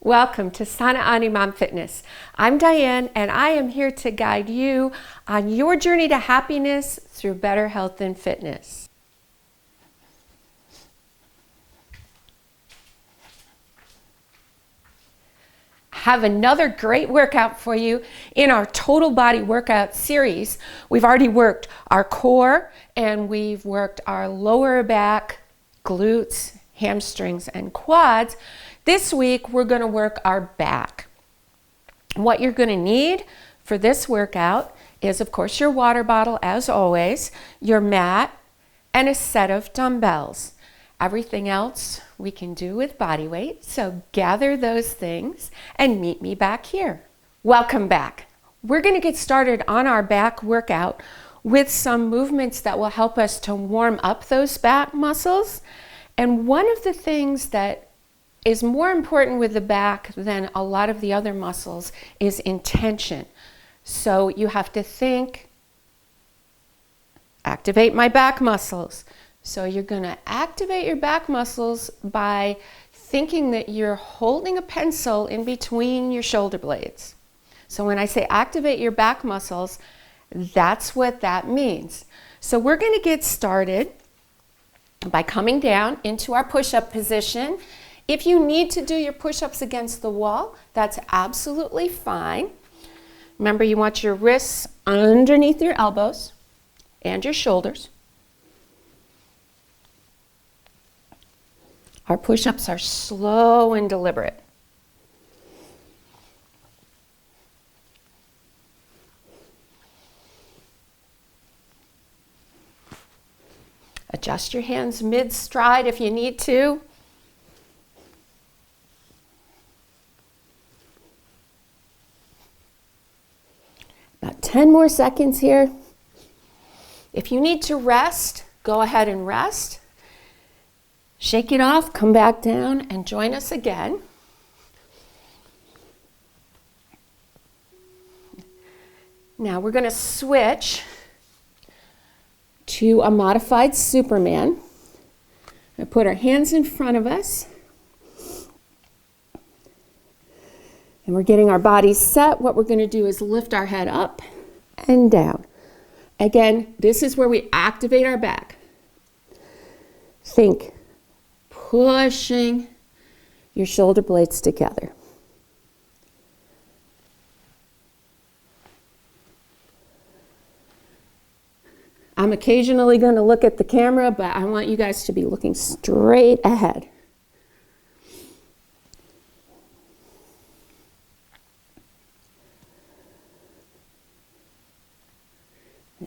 Welcome to Sana Ani Mom Fitness. I'm Diane and I am here to guide you on your journey to happiness through better health and fitness. Have another great workout for you in our total body workout series. We've already worked our core and we've worked our lower back, glutes, hamstrings, and quads. This week, we're going to work our back. What you're going to need for this workout is, of course, your water bottle, as always, your mat, and a set of dumbbells. Everything else we can do with body weight, so gather those things and meet me back here. Welcome back. We're going to get started on our back workout with some movements that will help us to warm up those back muscles. And one of the things that is more important with the back than a lot of the other muscles is intention. So you have to think, activate my back muscles. So you're going to activate your back muscles by thinking that you're holding a pencil in between your shoulder blades. So when I say activate your back muscles, that's what that means. So we're going to get started by coming down into our push-up position. If you need to do your push-ups against the wall, that's absolutely fine. Remember, you want your wrists underneath your elbows and your shoulders. Our push-ups are slow and deliberate. Adjust your hands mid-stride if you need to. About 10 more seconds here. If you need to rest, go ahead and rest. Shake it off, come back down, and join us again. Now we're going to switch to a modified Superman. I put our hands in front of us. And we're getting our bodies set. What we're going to do is lift our head up and down. Again, this is where we activate our back. Think pushing your shoulder blades together. I'm occasionally going to look at the camera, but I want you guys to be looking straight ahead.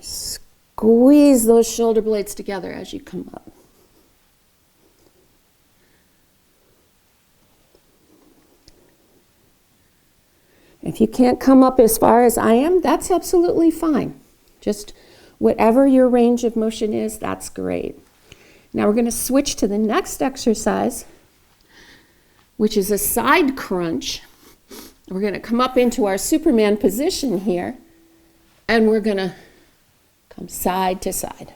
Squeeze those shoulder blades together as you come up. If you can't come up as far as I am, that's absolutely fine. Just whatever your range of motion is, that's great. Now we're going to switch to the next exercise, which is a side crunch. We're going to come up into our Superman position here, and we're going to come side to side.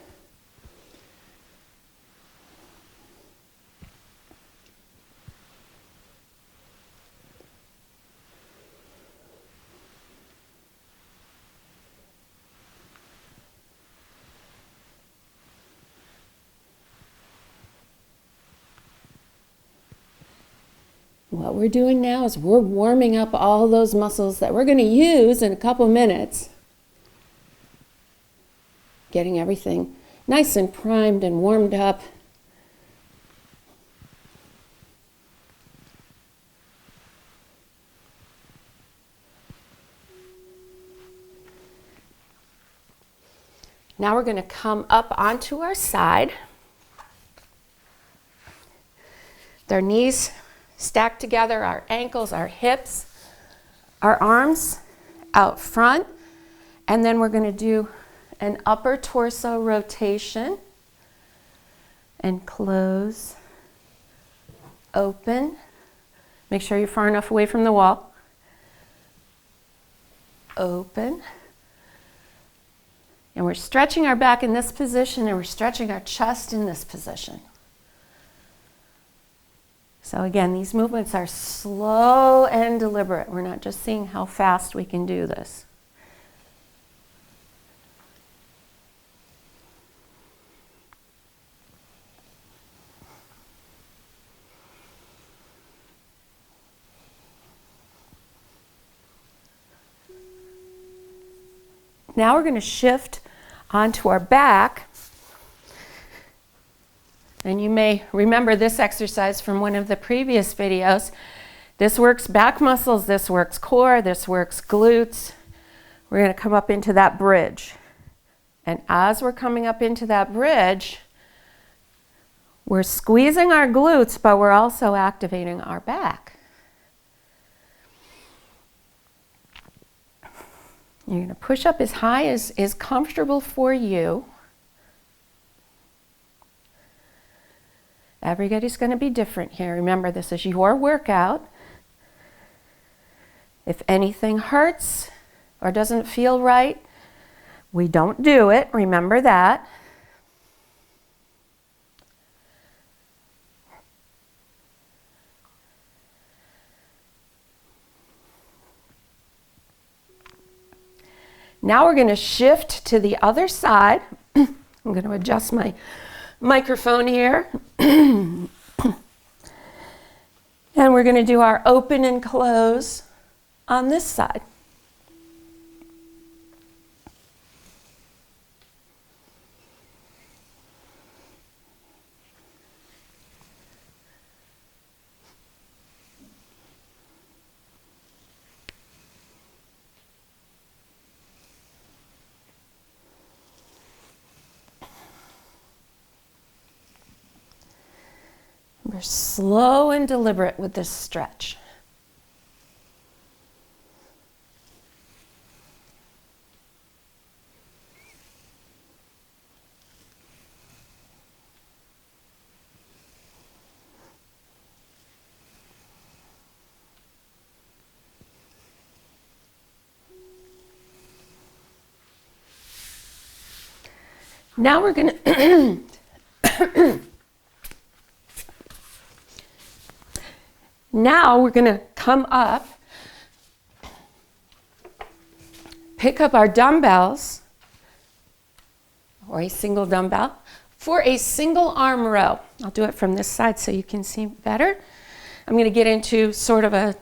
What we're doing now is we're warming up all those muscles that we're going to use in a couple minutes. Getting everything nice and primed and warmed up. Now we're going to come up onto our side. Their knees stacked together, our ankles, our hips, our arms out front, and then we're going to do an upper torso rotation and close, open. Make sure you're far enough away from the wall. Open. And we're stretching our back in this position and we're stretching our chest in this position. So again, these movements are slow and deliberate. We're not just seeing how fast we can do this. Now we're going to shift onto our back. And you may remember this exercise from one of the previous videos. This works back muscles, this works core, this works glutes. We're going to come up into that bridge. And as we're coming up into that bridge, we're squeezing our glutes, but we're also activating our back. You're going to push up as high as is comfortable for you. Everybody's going to be different here. Remember, this is your workout. If anything hurts or doesn't feel right, we don't do it. Remember that. Now we're going to shift to the other side. I'm going to adjust my microphone here. And we're going to do our open and close on this side. We're slow and deliberate with this stretch. Now we're going to Now we're going to come up, pick up our dumbbells, or a single dumbbell, for a single arm row. I'll do it from this side so you can see better. I'm going to get into sort of a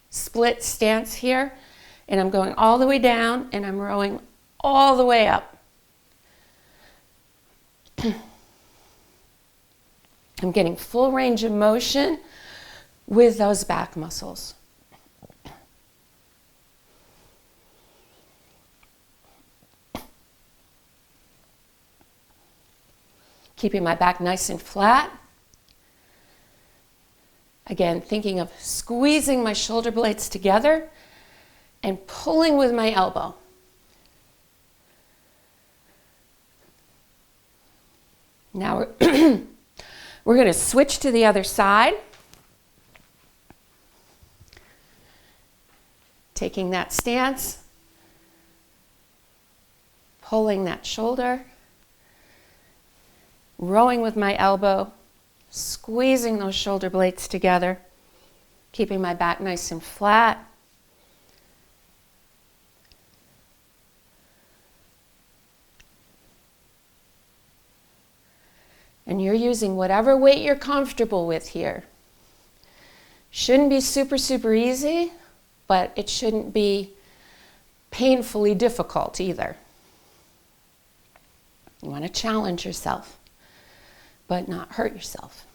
split stance here, and I'm going all the way down, and I'm rowing all the way up. I'm getting full range of motion with those back muscles. Keeping my back nice and flat. Again, thinking of squeezing my shoulder blades together and pulling with my elbow. Now we're going to switch to the other side. Taking that stance, pulling that shoulder, rowing with my elbow, squeezing those shoulder blades together, keeping my back nice and flat. And you're using whatever weight you're comfortable with here. Shouldn't be super, super easy, but it shouldn't be painfully difficult either. You want to challenge yourself, but not hurt yourself.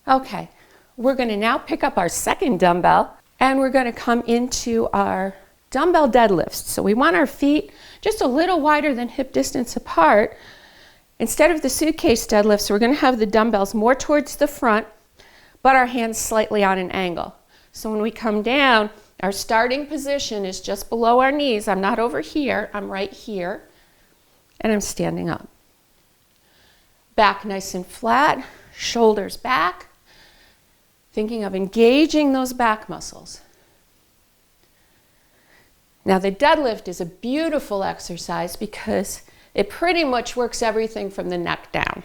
Okay, we're going to now pick up our second dumbbell, and we're going to come into our dumbbell deadlifts. So we want our feet just a little wider than hip distance apart. Instead of the suitcase deadlifts, we're going to have the dumbbells more towards the front, but our hands slightly on an angle. So when we come down, our starting position is just below our knees. I'm not over here, I'm right here, and I'm standing up. Back nice and flat, shoulders back, thinking of engaging those back muscles. Now the deadlift is a beautiful exercise because it pretty much works everything from the neck down.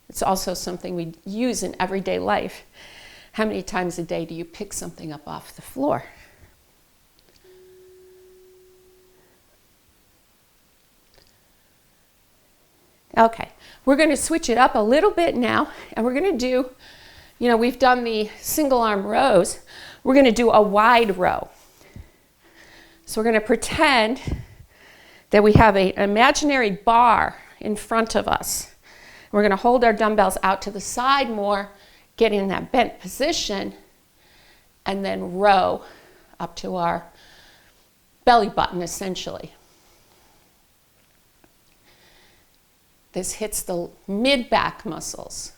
It's also something we use in everyday life. How many times a day do you pick something up off the floor? Okay, we're going to switch it up a little bit now, and we're going to do, we've done the single arm rows. We're going to do a wide row. So we're going to pretend that we have an imaginary bar in front of us. We're going to hold our dumbbells out to the side more, get in that bent position, and then row up to our belly button, essentially. This hits the mid-back muscles.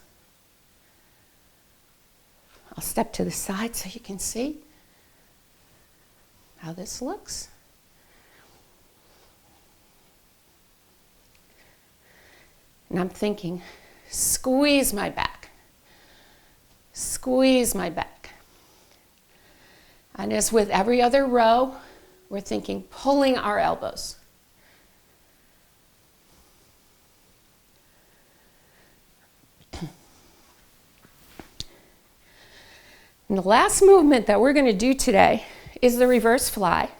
I'll step to the side so you can see how this looks. And I'm thinking, squeeze my back. Squeeze my back. And as with every other row, we're thinking pulling our elbows. And the last movement that we're going to do today is the reverse fly.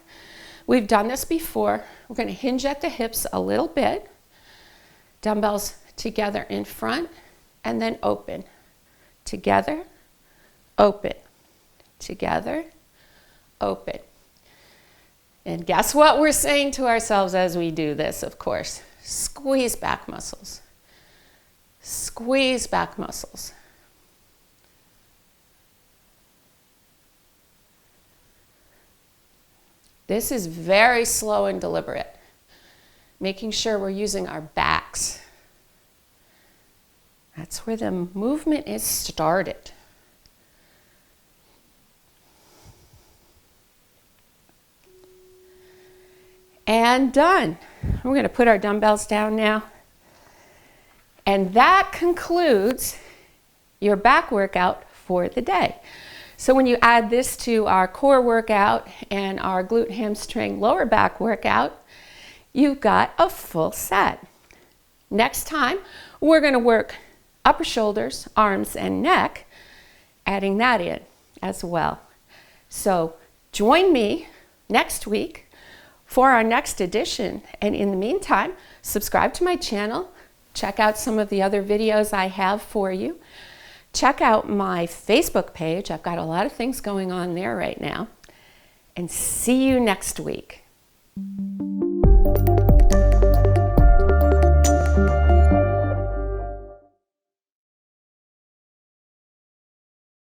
We've done this before. We're going to hinge at the hips a little bit. Dumbbells together in front and then open. Together, open. Together, open. And guess what we're saying to ourselves as we do this, of course? Squeeze back muscles. Squeeze back muscles. This is very slow and deliberate, making sure we're using our backs. That's where the movement is started. And done. We're going to put our dumbbells down now. And that concludes your back workout for the day. So when you add this to our core workout and our glute hamstring lower back workout, you've got a full set. Next time, we're going to work upper shoulders, arms, and neck, adding that in as well. So join me next week for our next edition. And in the meantime, subscribe to my channel. Check out some of the other videos I have for you. Check out my Facebook page. I've got a lot of things going on there right now. And see you next week.